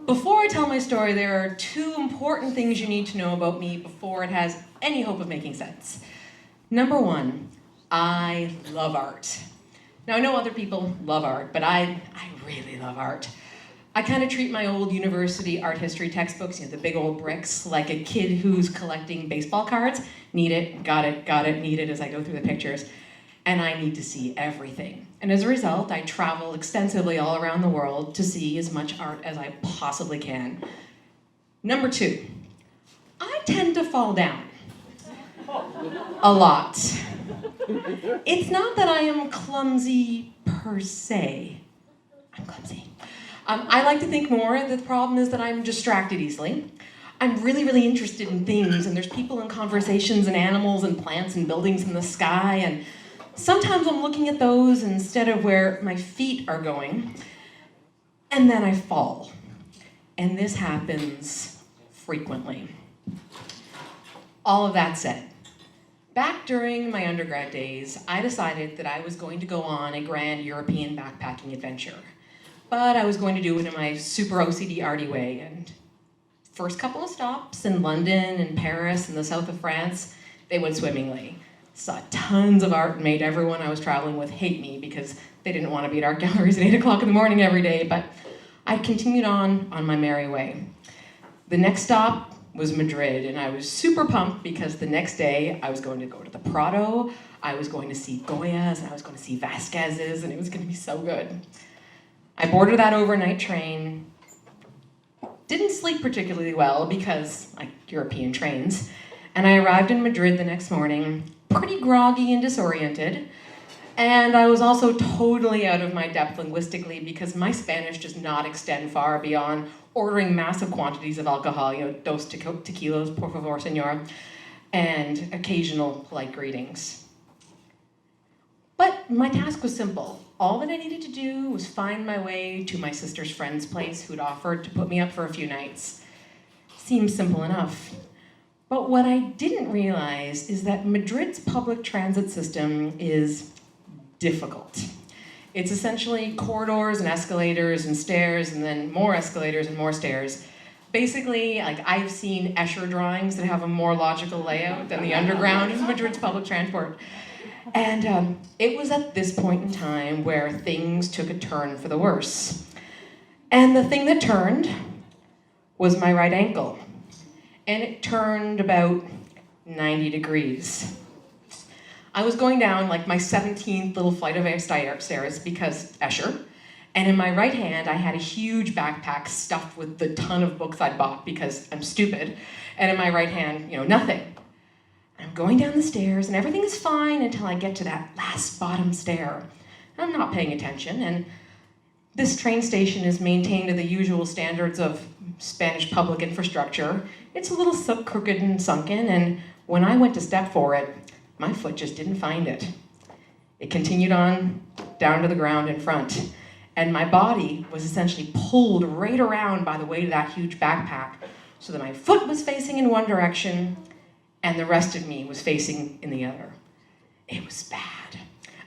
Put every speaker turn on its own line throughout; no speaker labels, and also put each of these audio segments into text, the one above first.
Before I tell my story, there are two important things you need to know about me before it has any hope of making sense. Number one, I love art. Now, I know other people love art, but I really love art. I kind of treat my old university art history textbooks, the big old bricks, like a kid who's collecting baseball cards. Need it, got it, need it as I go through the pictures. And I need to see everything. And as a result, I travel extensively all around the world to see as much art as I possibly can. Number two, I tend to fall down. A lot. It's not that I am clumsy per se. I'm clumsy. I like to think more that the problem is that I'm distracted easily. I'm really, really interested in things, and there's people and conversations and animals and plants and buildings in the sky, and sometimes I'm looking at those instead of where my feet are going, and then I fall. And this happens frequently. All of that said, back during my undergrad days, I decided that I was going to go on a grand European backpacking adventure. But I was going to do it in my super OCD arty way, and first couple of stops in London and Paris and the south of France, they went swimmingly. Saw tons of art and made everyone I was traveling with hate me because they didn't want to be at art galleries at 8 o'clock in the morning every day, but I continued on my merry way. The next stop was Madrid, and I was super pumped because the next day I was going to go to the Prado, I was going to see Goya's, and I was going to see Vasquez's, and it was going to be so good. I boarded that overnight train, didn't sleep particularly well because, like European trains, and I arrived in Madrid the next morning pretty groggy and disoriented, and I was also totally out of my depth linguistically because my Spanish does not extend far beyond ordering massive quantities of alcohol, dos tequilas, por favor, señor, and occasional polite greetings. But my task was simple. All that I needed to do was find my way to my sister's friend's place who'd offered to put me up for a few nights. Seems simple enough. But what I didn't realize is that Madrid's public transit system is difficult. It's essentially corridors and escalators and stairs and then more escalators and more stairs. Basically, I've seen Escher drawings that have a more logical layout than the underground of Madrid's public transport. And it was at this point in time where things took a turn for the worse. And the thing that turned was my right ankle. And it turned about 90 degrees. I was going down like my 17th little flight of stairs because Escher. And in my right hand, I had a huge backpack stuffed with the ton of books I'd bought because I'm stupid. And in my right hand, nothing. I'm going down the stairs and everything is fine until I get to that last bottom stair. I'm not paying attention, and this train station is maintained to the usual standards of Spanish public infrastructure. It's a little crooked and sunken, and when I went to step for it, my foot just didn't find it. It continued on down to the ground in front, and my body was essentially pulled right around by the weight of that huge backpack, so that my foot was facing in one direction, and the rest of me was facing in the other. It was bad.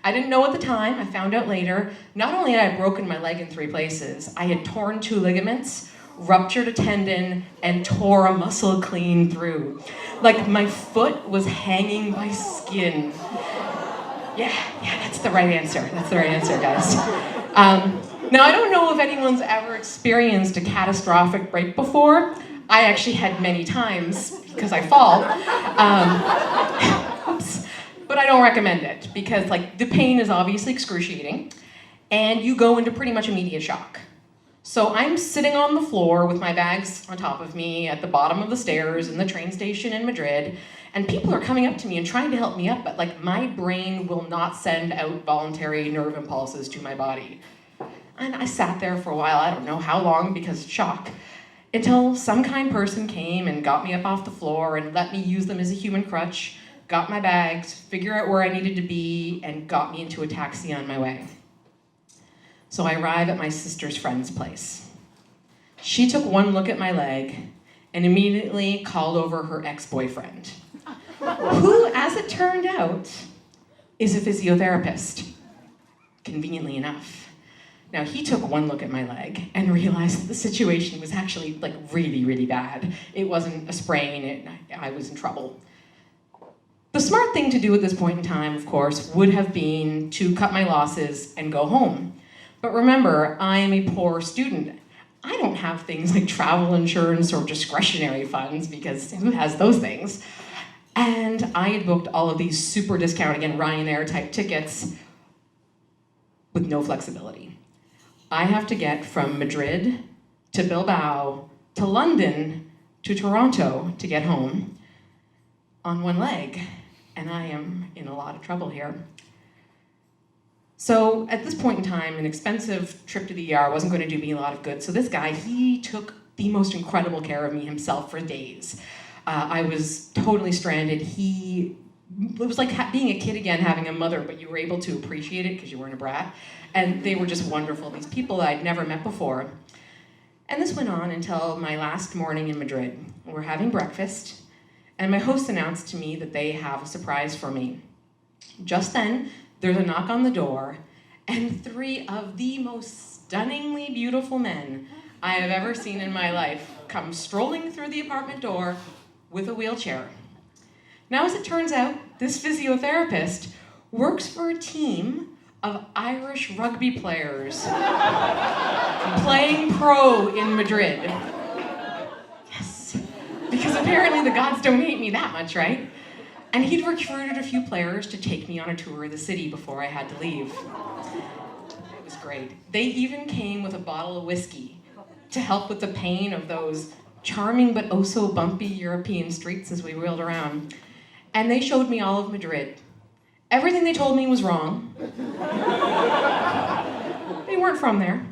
I didn't know at the time, I found out later, not only had I broken my leg in 3 places, I had torn 2 ligaments, ruptured a tendon, and tore a muscle clean through. Like my foot was hanging by skin. Yeah, that's the right answer. That's the right answer, guys. Now, I don't know if anyone's ever experienced a catastrophic break before. I actually had many times because I fall. Oops. But I don't recommend it because the pain is obviously excruciating and you go into pretty much immediate shock. So I'm sitting on the floor with my bags on top of me at the bottom of the stairs in the train station in Madrid, and people are coming up to me and trying to help me up, but my brain will not send out voluntary nerve impulses to my body. And I sat there for a while, I don't know how long because of shock, until some kind person came and got me up off the floor and let me use them as a human crutch, got my bags, figure out where I needed to be, and got me into a taxi on my way. So I arrive at my sister's friend's place. She took one look at my leg and immediately called over her ex-boyfriend, who, as it turned out, is a physiotherapist, conveniently enough. Now, he took one look at my leg and realized that the situation was actually like really, really bad. It wasn't a sprain, I was in trouble. The smart thing to do at this point in time, of course, would have been to cut my losses and go home. But remember, I am a poor student. I don't have things like travel insurance or discretionary funds, because who has those things? And I had booked all of these super discount, again, Ryanair type tickets with no flexibility. I have to get from Madrid to Bilbao to London to Toronto to get home on one leg, and I am in a lot of trouble here. So at this point in time, an expensive trip to the ER wasn't going to do me a lot of good, so this guy, he took the most incredible care of me himself for days. I was totally stranded. It was like being a kid again, having a mother, but you were able to appreciate it because you weren't a brat. And they were just wonderful, these people I'd never met before. And this went on until my last morning in Madrid. We're having breakfast, and my host announced to me that they have a surprise for me. Just then, there's a knock on the door, and 3 of the most stunningly beautiful men I have ever seen in my life come strolling through the apartment door with a wheelchair. Now, as it turns out, this physiotherapist works for a team of Irish rugby players playing pro in Madrid. Yes, because apparently the gods don't hate me that much, right? And he'd recruited a few players to take me on a tour of the city before I had to leave. It was great. They even came with a bottle of whiskey to help with the pain of those charming but oh so bumpy European streets as we wheeled around. And they showed me all of Madrid. Everything they told me was wrong. They weren't from there.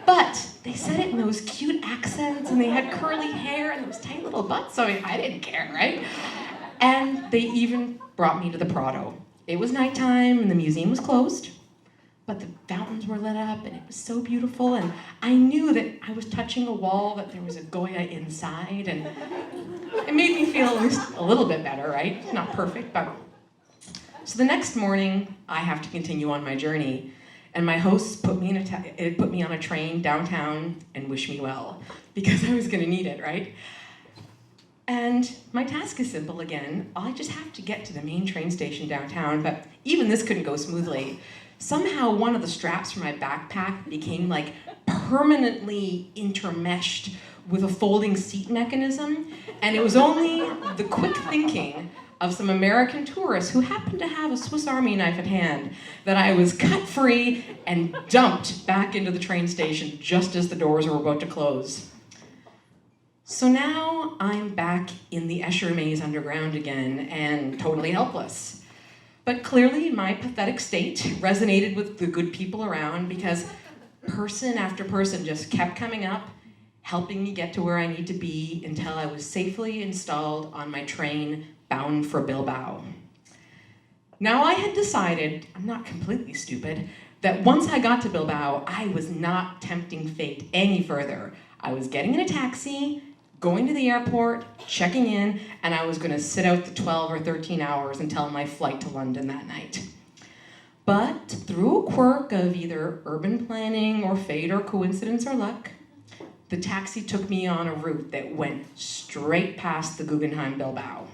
But they said it in those cute accents, and they had curly hair and those tight little butts, so I didn't care, right? And they even brought me to the Prado. It was nighttime and the museum was closed, but the fountains were lit up and it was so beautiful, and I knew that I was touching a wall, that there was a Goya inside, and it made me feel at least a little bit better, right? Not perfect, but... So the next morning, I have to continue on my journey, and my host put me on a train downtown and wished me well, because I was gonna need it, right? And my task is simple again. I just have to get to the main train station downtown, but even this couldn't go smoothly. Somehow one of the straps from my backpack became like permanently intermeshed with a folding seat mechanism, and it was only the quick thinking of some American tourists who happened to have a Swiss Army knife at hand that I was cut free and dumped back into the train station just as the doors were about to close. So now I'm back in the Escher maze underground again and totally helpless. But clearly my pathetic state resonated with the good people around, because person after person just kept coming up, helping me get to where I need to be until I was safely installed on my train bound for Bilbao. Now I had decided, I'm not completely stupid, that once I got to Bilbao, I was not tempting fate any further. I was getting in a taxi, going to the airport, checking in, and I was gonna sit out the 12 or 13 hours until my flight to London that night. But through a quirk of either urban planning or fate or coincidence or luck, the taxi took me on a route that went straight past the Guggenheim Bilbao.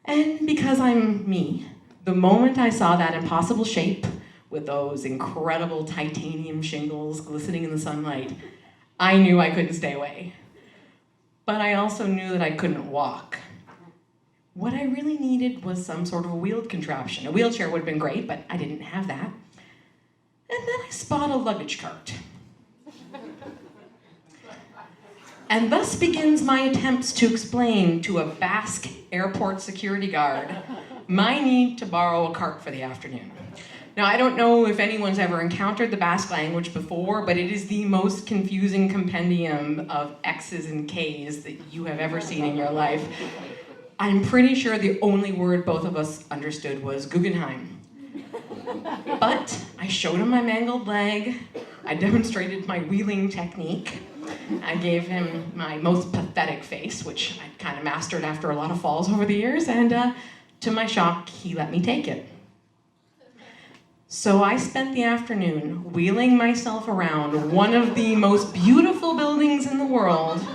And because I'm me, the moment I saw that impossible shape with those incredible titanium shingles glistening in the sunlight, I knew I couldn't stay away. But I also knew that I couldn't walk. What I really needed was some sort of a wheeled contraption. A wheelchair would have been great, but I didn't have that. And then I spot a luggage cart. And thus begins my attempts to explain to a Basque airport security guard my need to borrow a cart for the afternoon. Now, I don't know if anyone's ever encountered the Basque language before, but it is the most confusing compendium of X's and K's that you have ever seen in your life. I'm pretty sure the only word both of us understood was Guggenheim. But I showed him my mangled leg, I demonstrated my wheeling technique, I gave him my most pathetic face, which I kind of mastered after a lot of falls over the years, and to my shock, he let me take it. So I spent the afternoon wheeling myself around one of the most beautiful buildings in the world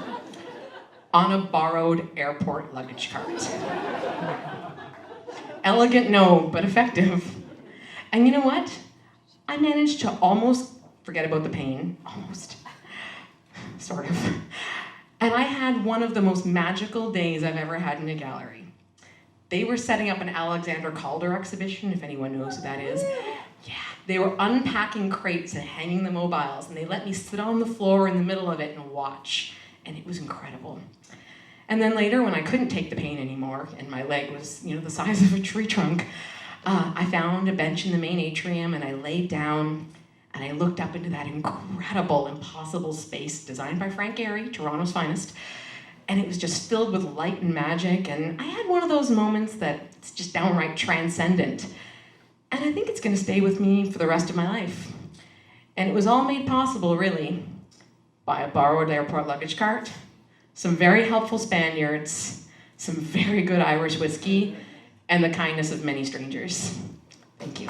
on a borrowed airport luggage cart. Elegant, no, but effective. And you know what? I managed to almost forget about the pain, almost, sort of. And I had one of the most magical days I've ever had in a gallery. They were setting up an Alexander Calder exhibition, if anyone knows who that is. Yeah, they were unpacking crates and hanging the mobiles, and they let me sit on the floor in the middle of it and watch, and it was incredible. And then later, when I couldn't take the pain anymore, and my leg was, the size of a tree trunk, I found a bench in the main atrium, and I laid down, and I looked up into that incredible, impossible space designed by Frank Gehry, Toronto's finest, and it was just filled with light and magic, and I had one of those moments that it's just downright transcendent. And I think it's gonna stay with me for the rest of my life. And it was all made possible, really, by a borrowed airport luggage cart, some very helpful Spaniards, some very good Irish whiskey, and the kindness of many strangers. Thank you.